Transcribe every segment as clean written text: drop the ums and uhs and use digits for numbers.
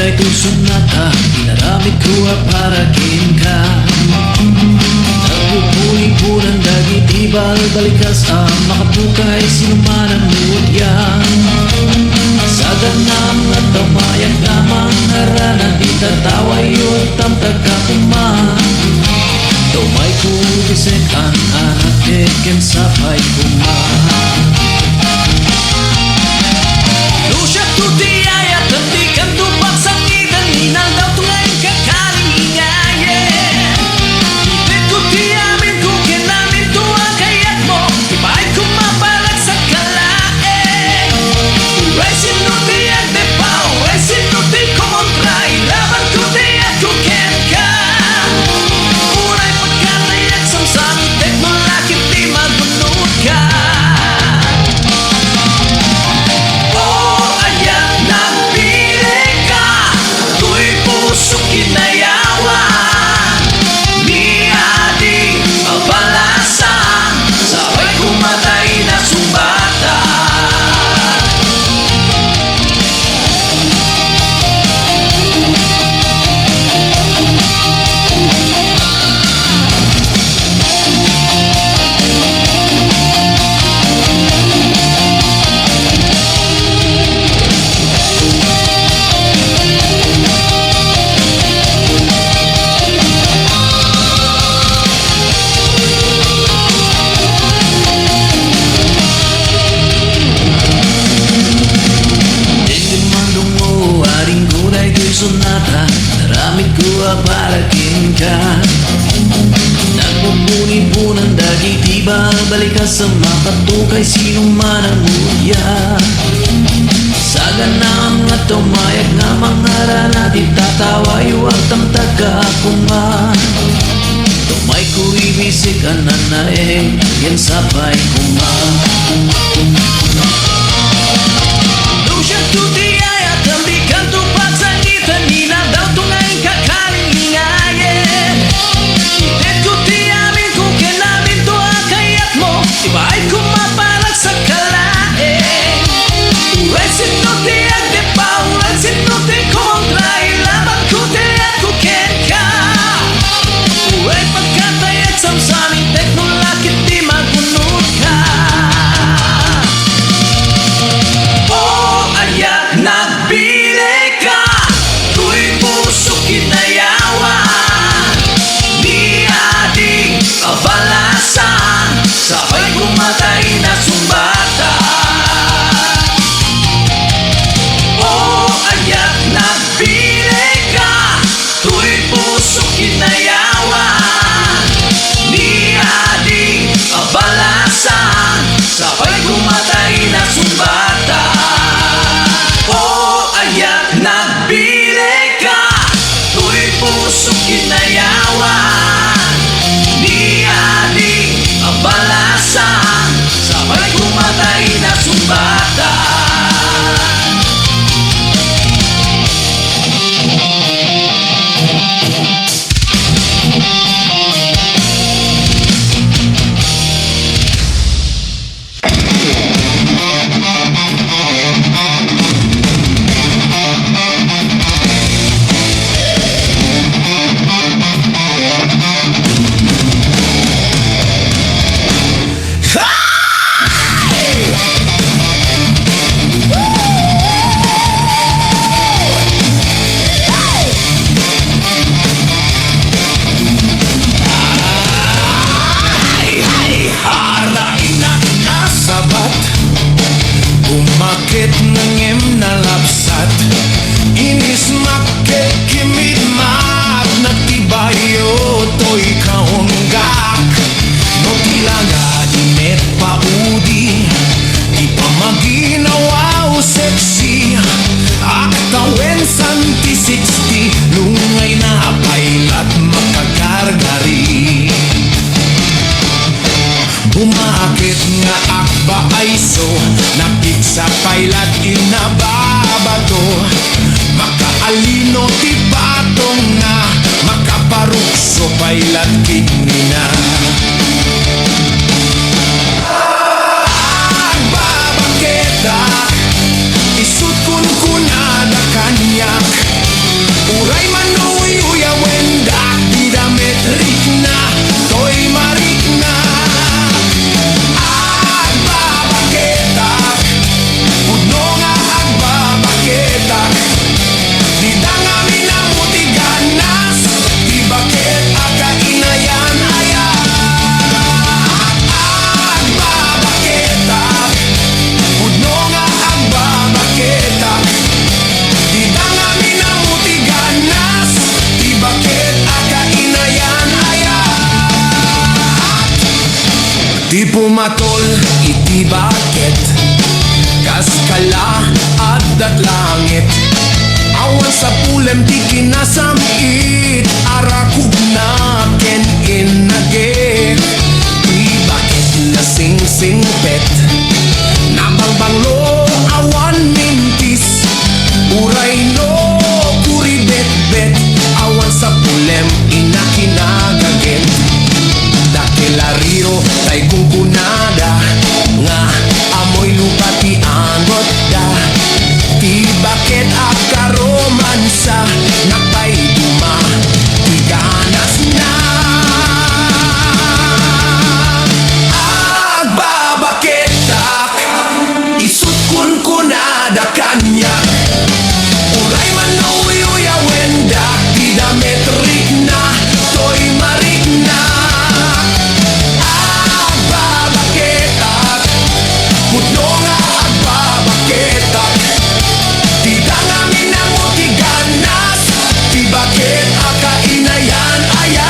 tunay to sonata, pinaramit ko para ka. Nagpupuli-punan dagi di balikas ang makapukay sinuman ang yan. Sa ganam at tumayak lamang harana di tatawa yun tamtag kapuman. Tumay ko bisik ang anak ken sapay kuman. Lusya tuti ayat hentikan tupak sangitan hinal daw tungay kakaling ingayen. Ibig ko tiyamin ko kinamin tuwa kayak mo, ipahit ko mapalag sa kalaeng. Uray sinuti ang depa, uray sinuti ko kontra, ilaban ko tiyak ko ken ka. Uray pagkatayak samsami tek mo lakit di magunod ka. Sonata, naramit ko para ka. Nagpupuni-punan dagi di balikas sa makatukay sino man ang muya. Sa ganam nga tumayag nga mga rana di tatawa yuwag tamtag ka kuman. Tumay ko ibisik anan na yan sapay kuman. Lusya tuti ayat hentikan tupak sangitan hinal daw tungay kakaling ingayen. Ibig ko tiyamin ko kinamin tuwa kayak mo, ibahit ko mapalag sa kalaeng. Uray sinuti ang depa, uray sinuti kontra, ilaban ko tiyak ko ken ka. Uray pagkatayak samsami tek mo lakit di magunod ka. Nagbili ka, tu'y puso kinayawan. Di ating kabalasan, sabay kumatay na sumbata. Oh, ayak nagbili ka, tu'y puso kinayawan. Di ating kabalasan, sabay kumatay na sumbata. Nagbili ka, tu'y puso kinayawan. Di ating abalasan, sabay kumatay na sumbatan. Umakit nangem na lapsat, inis maket kimit mat, nagtibayo to'y kaunggak. No tilanga inet paudi, di pa maginawaw sexy. Aktawen santi 60, lungay na pailat makagargari. Bumakit nga akba ay so, napit sa pailat inababato. Makaalino ti batong na, makaparukso pailat kiknina. Agbabaketa, isut kun kunada kanyak. matol iti bakit kaskala at langit awan sa pulem di kinasamit arakub na ken inagit di bakit na sing-singpet nabangbanglo awan mintis uray no kuri bet-bet awan sa pulem inakinagagit dakilariro tay kukunada nga amoy lupa ti angot da ti bakit akaromansa napay duma ti ganas na agbabaketak isut kun kunada kanya uray man no uyuya wenda ti dametrik na toy marik na agbabaketak putno nga agbabaketak ti dangamin ang ti ganas ti bakit akainayan aya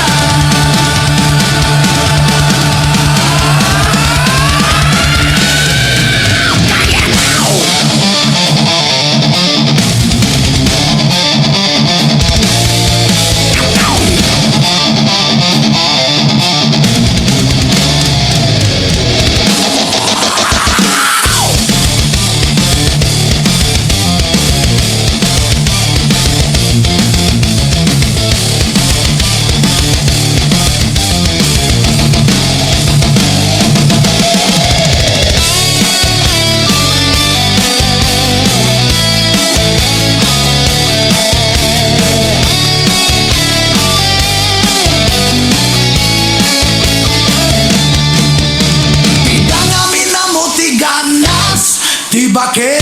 ti bakit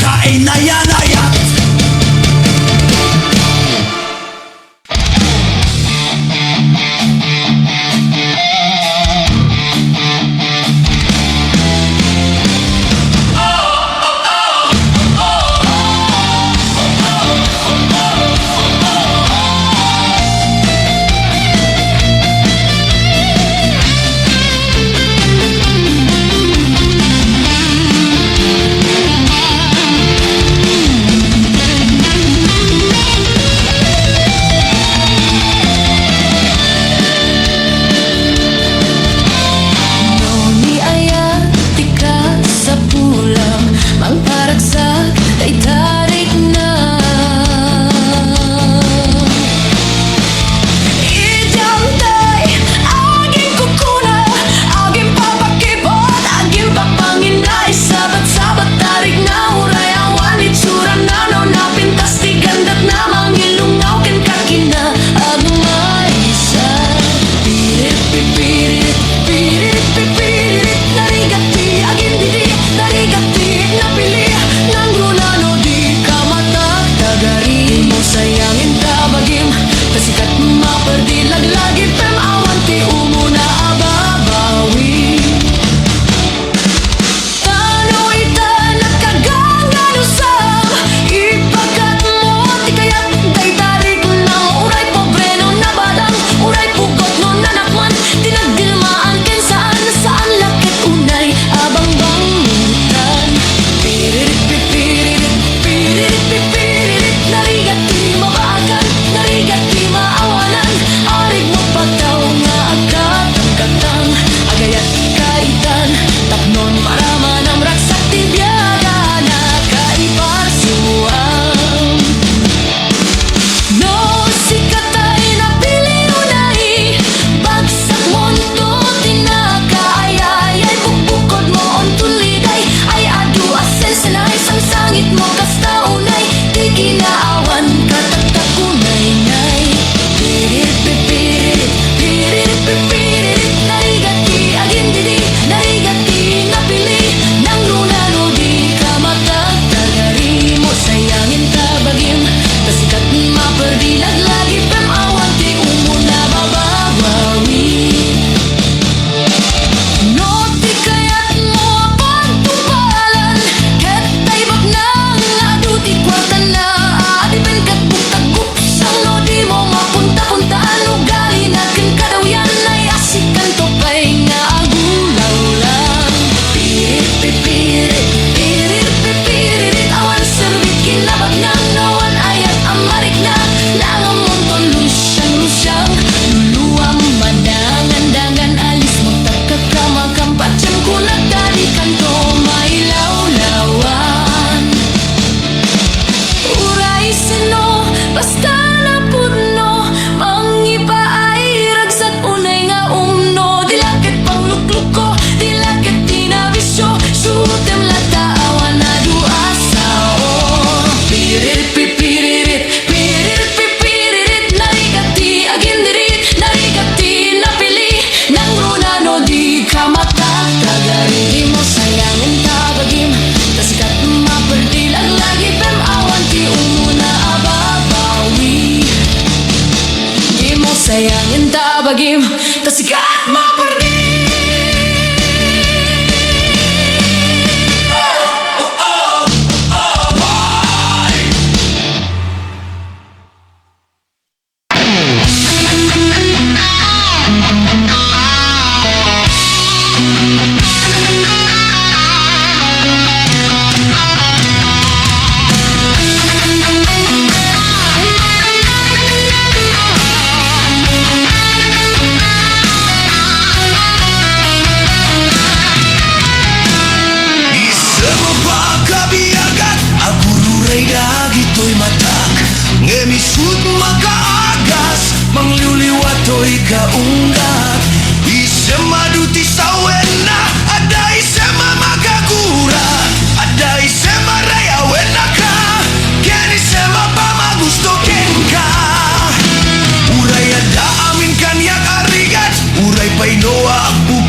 kainayan ayat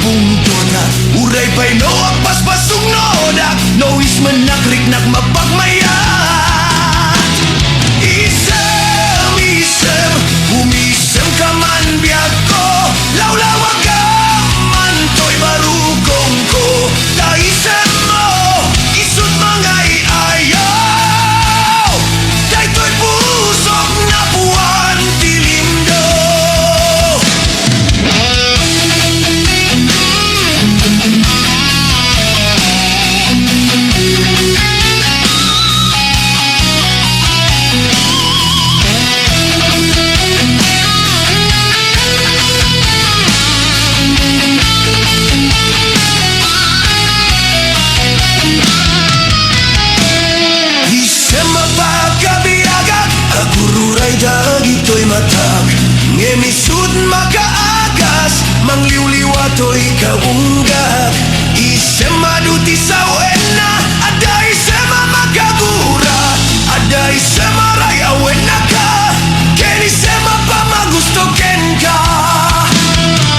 bungtona uray pa'y no agpaspasong nodak no is manakrik-nak mapagmayat isem umisem ka man biag ko lawlawag ka man to'y barukong ko taisem mo isut mangay ayaw dayto'y pusok na buwan tilimdo dagito'y matag ngemisud makaagas mangliwliwa to'y kaunggag isem maduti sa wena aday sema magagura aday sema ray awena ka keni sema pa magusto ken ka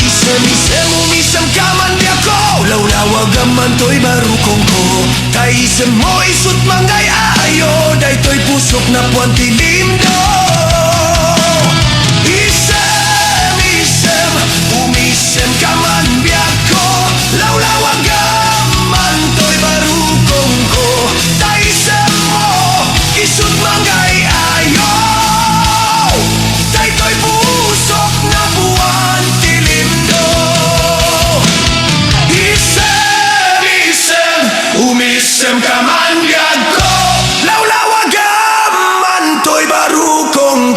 isem umisem ka man biako lawlawag man to'y barukong ko taisem mo isut mangay ayo dayto'y pusok na puwan tilimdo umisem ka man biag ko lawlawag ka man to'y barukong ko taisem mo isut mangay ayaw dayto'y pusok na buwan tilimdo isem umisem ka man biag ko lawlawag ka man to'y barukong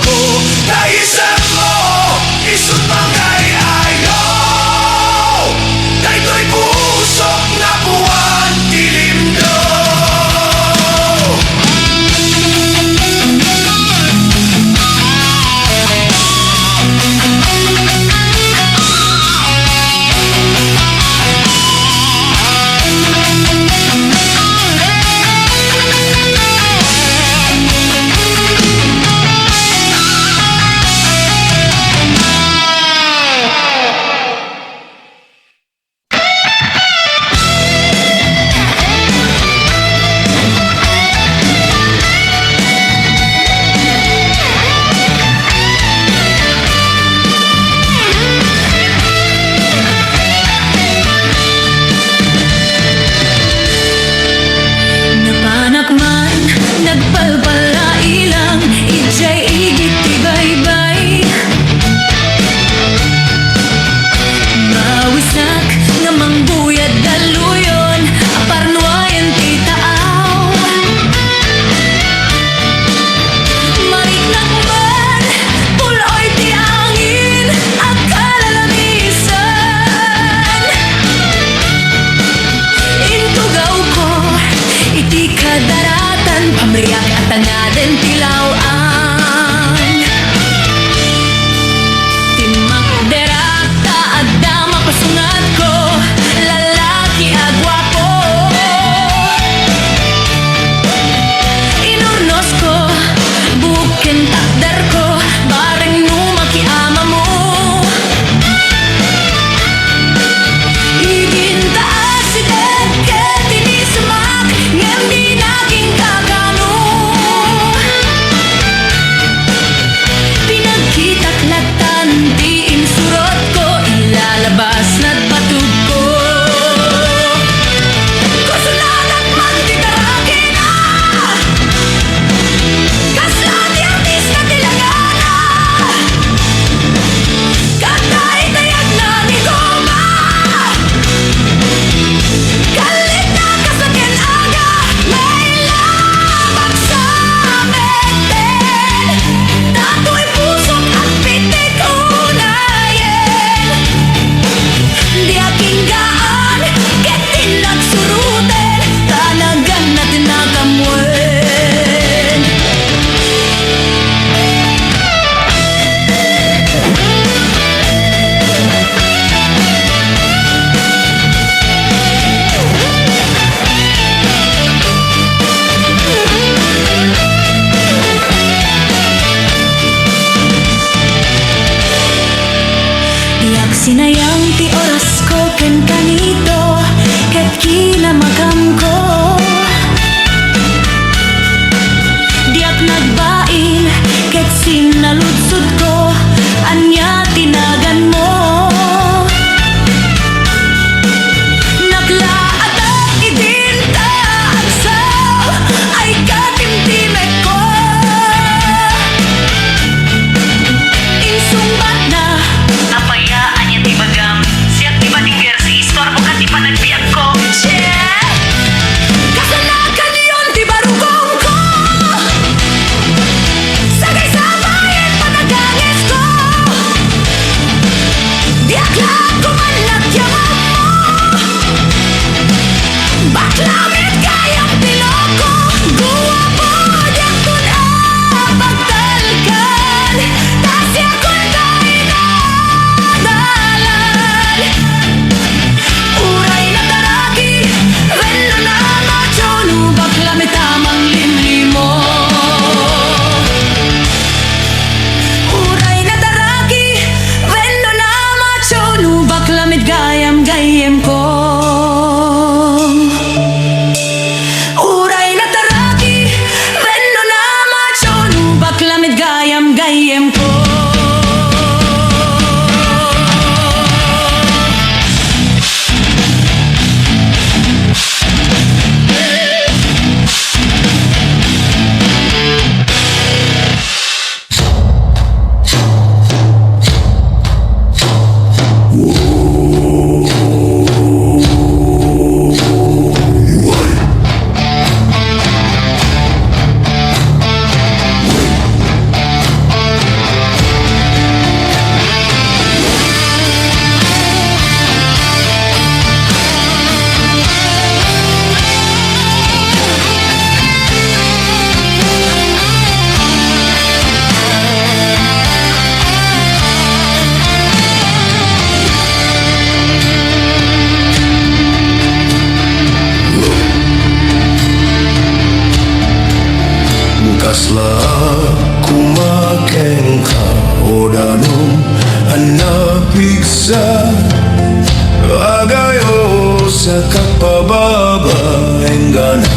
sa kapababaeng gana.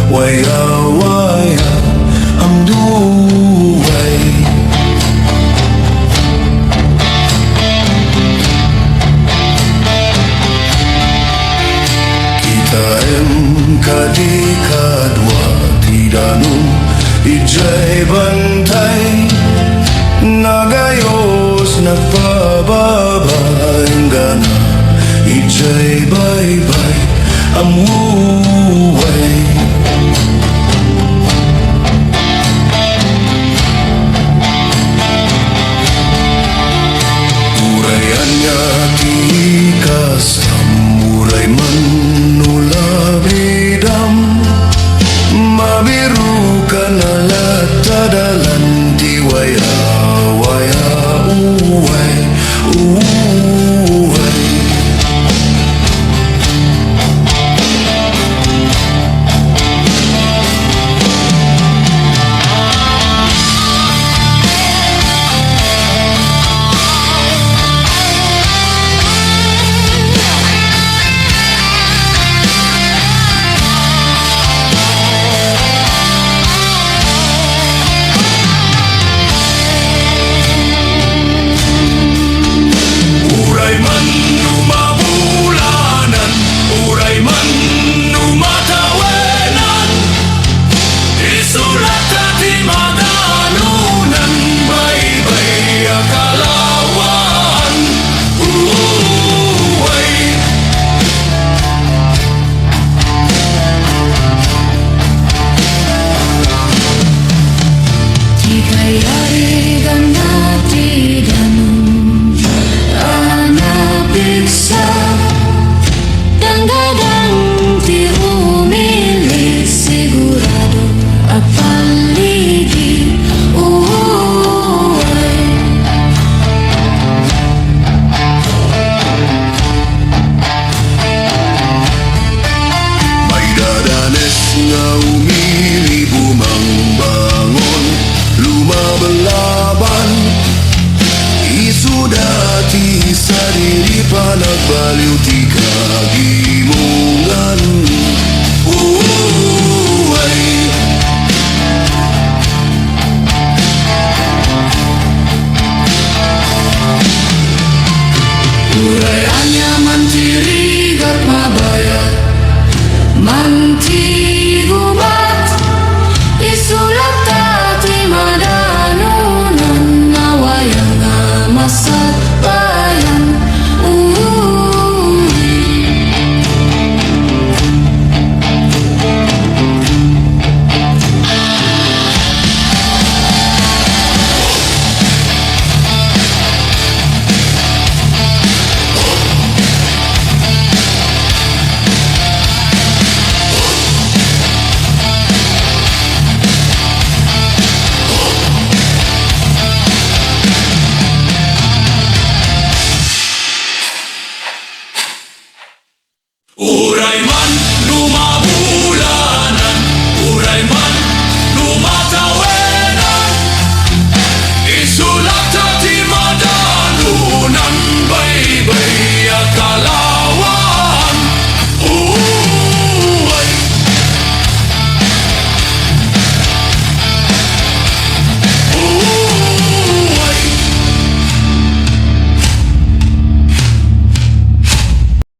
Waya-waya ang duway. Kita kadikadwa tidanu ijay bantay. Nagayos nagpababaeng gana. Ijay bye-bye ang huway.